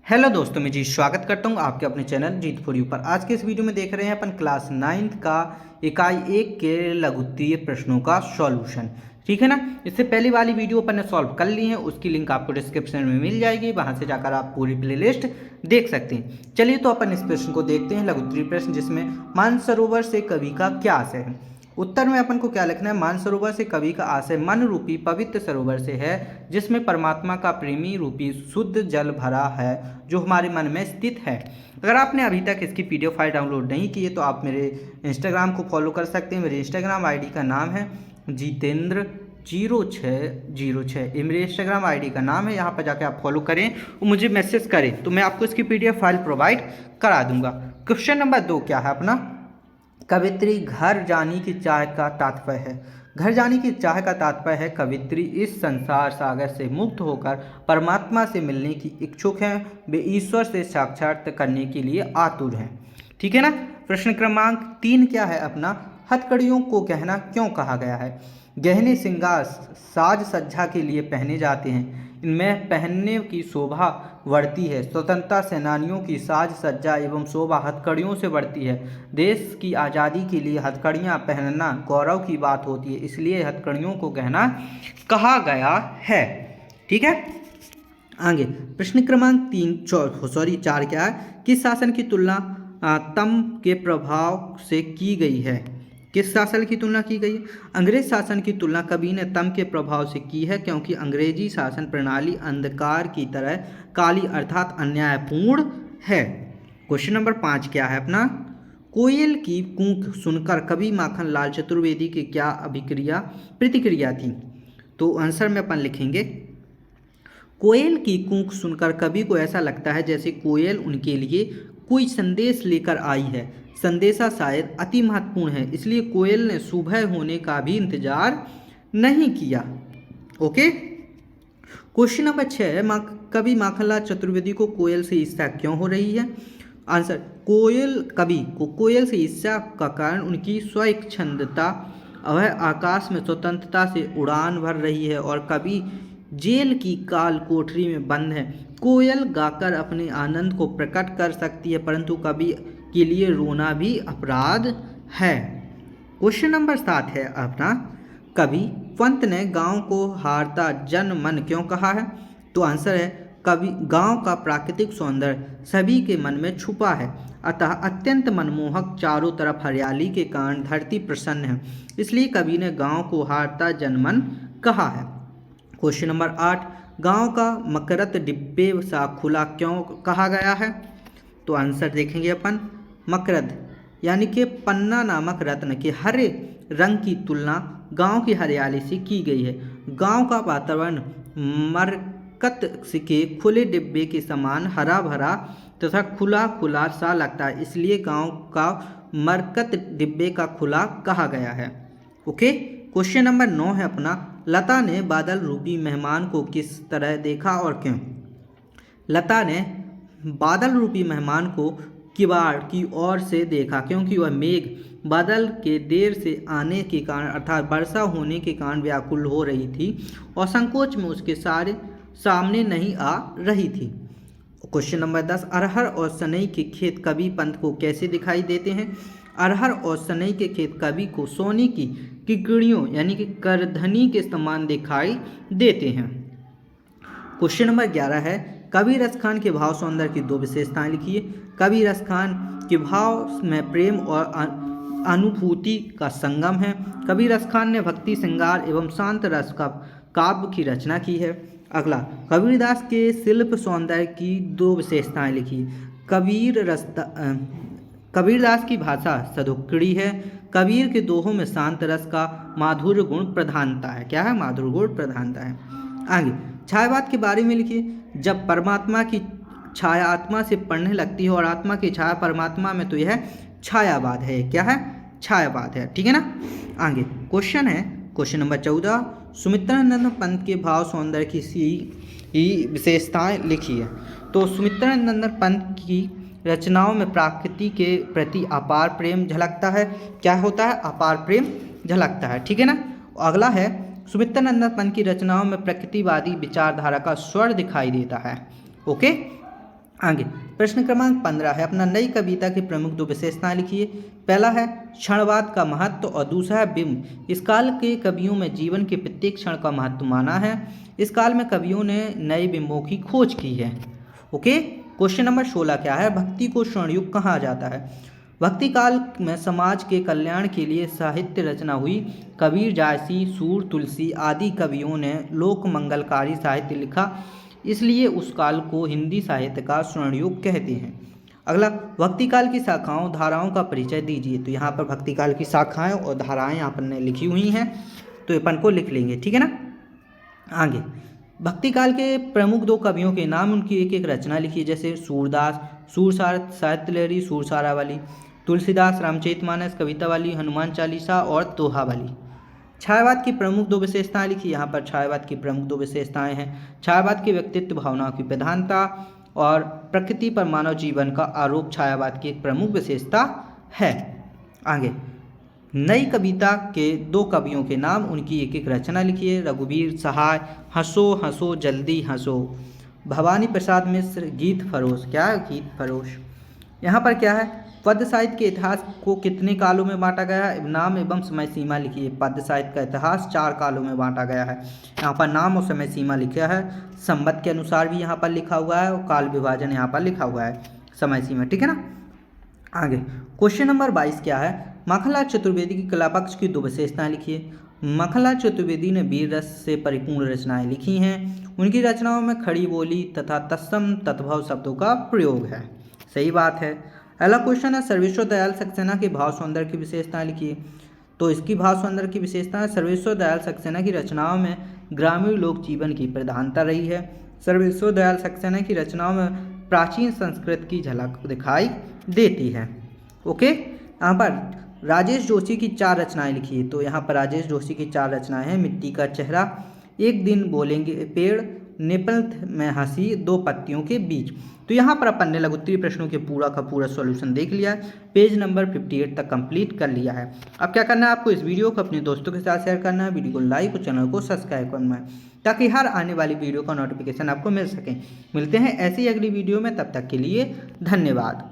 Hello दोस्तों, मैं जी स्वागत करता हूं आपके अपने चैनल जीत फॉर यू पर। आज के इस वीडियो में देख रहे हैं अपन क्लास 9th का इकाई 1 के लघुत्तरीय प्रश्नों का सॉल्यूशन। ठीक है ना। इससे पहली वाली वीडियो अपन ने सॉल्व कर ली है, उसकी लिंक आपको डिस्क्रिप्शन में मिल जाएगी, वहां से जाकर आप पूरी प्लेलिस्ट देख सकते हैं। चलिए तो अपन इस प्रश्न को देखते हैं, लघुत्तरीय प्रश्न, जिसमें मानसरोवर से कवि का क्या आशय है। उत्तर में अपन को क्या लिखना है। मानसरोवर से कवि का आशय मन रूपी पवित्र सरोवर से है, जिसमें परमात्मा का प्रेमी रूपी शुद्ध जल भरा है, जो हमारे मन में स्थित है। अगर आपने अभी तक इसकी पीडीएफ फाइल डाउनलोड नहीं की है तो आप मेरे इंस्टाग्राम को फॉलो कर सकते हैं। मेरे इंस्टाग्राम आईडी का नाम है जितेंद्र0606। ये मेरे इंस्टाग्राम आईडी का नाम है, यहाँ पर जाकर आप फॉलो करें और मुझे मैसेज करें तो मैं आपको इसकी पीडीएफ फाइल प्रोवाइड करा दूंगा। क्वेश्चन नंबर 2 क्या है अपना। कवित्री घर जाने की चाह का तात्पर्य है। घर जाने की चाह का तात्पर्य है कवित्री इस संसार सागर से मुक्त होकर परमात्मा से मिलने की इच्छुक हैं, वे ईश्वर से साक्षात करने के लिए आतुर हैं। ठीक है ना। प्रश्न क्रमांक 3 क्या है अपना। हथकड़ियों को गहना क्यों कहा गया है। गहने श्रृंगार साज सज्जा के लिए पहने जाते हैं, इनमें पहनने की शोभा बढ़ती है। स्वतंत्रता सेनानियों की साज सज्जा एवं शोभा हथकड़ियों से बढ़ती है। देश की आज़ादी के लिए हथकड़ियाँ पहनना गौरव की बात होती है, इसलिए हथकड़ियों को गहना कहा गया है। ठीक है। आगे प्रश्न क्रमांक 4 क्या है। किस शासन की तुलना तम के प्रभाव से की गई है। किस शासन की तुलना की गई है। अंग्रेज शासन की तुलना कवि ने तम के प्रभाव से की है, क्योंकि अंग्रेजी शासन प्रणाली अंधकार की तरह काली अर्थात अन्यायपूर्ण है। क्वेश्चन नंबर 5 क्या है अपना। कोयल की कूक सुनकर कवि माखन लाल चतुर्वेदी की क्या प्रतिक्रिया थी। तो आंसर में अपन लिखेंगे, कोयल की कूक सुनकर कवि को ऐसा लगता है जैसे कोयल उनके लिए कोई संदेश लेकर आई है। संदेशा शायद अति महत्वपूर्ण है, इसलिए कोयल ने सुबह होने का भी इंतजार नहीं किया। ओके। क्वेश्चन नंबर 6, कवि माखनलाल चतुर्वेदी को कोयल से ईर्ष्या क्यों हो रही है। आंसर, कवि को कोयल से ईर्ष्या का कारण उनकी स्वच्छंदता, वह आकाश में स्वतंत्रता से उड़ान भर रही है और कवि जेल की काल कोठरी में बंद है। कोयल गाकर अपने आनंद को प्रकट कर सकती है, परंतु कवि के लिए रोना भी अपराध है। क्वेश्चन नंबर 7 है अपना, कवि पंत ने गांव को हारता जन मन क्यों कहा है। तो आंसर है, कवि गांव का प्राकृतिक सौंदर्य सभी के मन में छुपा है, अतः अत्यंत मनमोहक चारों तरफ हरियाली के कारण धरती प्रसन्न है, इसलिए कवि ने गांव को हारता जनमन कहा है। क्वेश्चन नंबर 8, गांव का मकरत डिब्बे सा खुला क्यों कहा गया है। तो आंसर देखेंगे अपन, मकरद यानी कि पन्ना नामक रत्न के हरे रंग की तुलना गांव की हरियाली से की गई है। गांव का वातावरण मरकत के खुले डिब्बे के समान हरा भरा तथा खुला खुला सा लगता है, इसलिए गांव का मरकत डिब्बे का खुला कहा गया है। ओके। क्वेश्चन नंबर 9 है अपना, लता ने बादल रूपी मेहमान को किस तरह देखा और क्यों। लता ने बादल रूपी मेहमान को किवाड़ की ओर से देखा, क्योंकि वह मेघ बादल के देर से आने के कारण अर्थात वर्षा होने के कारण व्याकुल हो रही थी और संकोच में उसके सामने नहीं आ रही थी। क्वेश्चन नंबर 10, अरहर और सनई के खेत कवि पंत को कैसे दिखाई देते हैं। अरहर और सनई के खेत कवि को सोने की किकड़ियों यानी कि करधनी के समान दिखाई देते हैं। क्वेश्चन नंबर 11 है, कवि रसखान के भाव सौंदर्य की 2 विशेषताएं लिखिए। कवि रसखान के भाव में प्रेम और अनुभूति का संगम है। कवि रसखान ने भक्ति श्रृंगार एवं शांत रस का काव्य की रचना की है। अगला, कबीरदास के शिल्प सौंदर्य की 2 विशेषताएं लिखिए। कबीरदास की भाषा सधुक्कड़ी है। कबीर के दोहों में शांत रस का माधुर्य गुण प्रधानता है। क्या है, माधुर्य गुण प्रधानता है। आगे, छायावाद के बारे में लिखिए। जब परमात्मा की छाया आत्मा से पड़ने लगती है और आत्मा की छाया परमात्मा में, तो यह छायावाद है। क्या है, छायावाद है। ठीक है ना। आगे क्वेश्चन है, क्वेश्चन नंबर 14, सुमित्रानंद पंत के भाव सौंदर्य की ही विशेषताएं लिखिए। तो सुमित्रानंद पंत की रचनाओं में प्रकृति के प्रति अपार प्रेम झलकता है। क्या होता है, अपार प्रेम झलकता है। ठीक है ना। अगला है, सुमित्रानंद पंत की रचनाओं में प्रकृतिवादी विचारधारा का स्वर दिखाई देता है। ओके। आगे प्रश्न क्रमांक 15 है अपना नई कविता की प्रमुख दो विशेषताएं लिखिए। पहला है क्षणवाद का महत्व और दूसरा है बिंब। इस काल के कवियों में जीवन के प्रत्येक क्षण का महत्व माना है। इस काल में कवियों ने नए बिंबों की खोज की है। ओके, क्वेश्चन नंबर 16 क्या है, भक्ति को स्वर्णयुग कहा जाता है। भक्ति काल में समाज के कल्याण के लिए साहित्य रचना हुई। कबीर, जायसी, सूर, तुलसी आदि कवियों ने लोक मंगलकारी साहित्य लिखा, इसलिए उस काल को हिंदी साहित्य का स्वर्णयुग कहते हैं। अगला, भक्ति काल की शाखाओं धाराओं का परिचय दीजिए। तो यहाँ पर भक्ति काल की शाखाएं और धाराएं यहाँ पर ने लिखी हुई हैं, तो अपन को लिख लेंगे, ठीक है ना। आगे भक्ति काल के प्रमुख दो कवियों के नाम, उनकी एक एक रचना लिखिए। जैसे सूरदास सूरसार साहित्य लहरी सूरसारावली, तुलसीदास रामचरितमानस कवितावली, हनुमान चालीसा और दोहावली। छायावाद की प्रमुख दो विशेषताएं लिखी। यहाँ पर छायावाद की प्रमुख दो विशेषताएं हैं। छायावाद की व्यक्तित्व भावनाओं की प्रधानता और प्रकृति पर मानव जीवन का आरोप छायावाद की एक प्रमुख विशेषता है। आगे नई कविता के दो कवियों के नाम, उनकी एक एक रचना लिखिए। रघुवीर सहाय हंसो हंसो जल्दी हंसो, भवानी प्रसाद मिश्र गीत फरोश। क्या है गीत फरोश। यहाँ पर क्या है, पद्य साहित्य के इतिहास को कितने कालों में बांटा गया है, नाम एवं समय सीमा लिखिए। पद्य साहित्य का इतिहास 4 कालों में बांटा गया है। यहाँ पर नाम और समय सीमा लिखा है, संवत के अनुसार भी यहाँ पर लिखा हुआ है और काल विभाजन यहाँ पर लिखा हुआ है, समय सीमा, ठीक है ना। आगे क्वेश्चन नंबर 22 क्या है, माखनलाल चतुर्वेदी की कला पक्ष की दो विशेषताएं लिखिए। माखनलाल चतुर्वेदी ने वीर रस से परिपूर्ण रचनाएं लिखी हैं। उनकी रचनाओं में खड़ी बोली तथा तत्सम तद्भव शब्दों का प्रयोग है। सही बात है। अगला क्वेश्चन है, सर्वेश्वर दयाल सक्सेना के भाव सौंदर्य की विशेषताएं लिखिए। तो इसकी भाव सौंदर्य की विशेषता, सर्वेश्वर दयाल सक्सेना की रचनाओं में ग्रामीण लोक जीवन की प्रधानता रही है। सर्वेश्वर दयाल सक्सेना की रचनाओं में प्राचीन संस्कृत की झलक दिखाई देती है। ओके, यहाँ पर राजेश जोशी की 4 रचनाएं लिखी है। तो यहाँ पर राजेश जोशी की 4 रचनाएं हैं। मिट्टी का चेहरा, एक दिन बोलेंगे पेड़, नेपल्थ में हंसी, दो पत्तियों के बीच। तो यहाँ पर अपन ने लघुत्तरीय प्रश्नों के पूरा का पूरा सॉल्यूशन देख लिया है, पेज नंबर 58 तक कंप्लीट कर लिया है। अब क्या करना है, आपको इस वीडियो को अपने दोस्तों के साथ शेयर करना है, वीडियो को लाइक और चैनल को सब्सक्राइब करना है, ताकि हर आने वाली वीडियो का नोटिफिकेशन आपको मिल सके। मिलते हैं ऐसी अगली वीडियो में, तब तक के लिए धन्यवाद।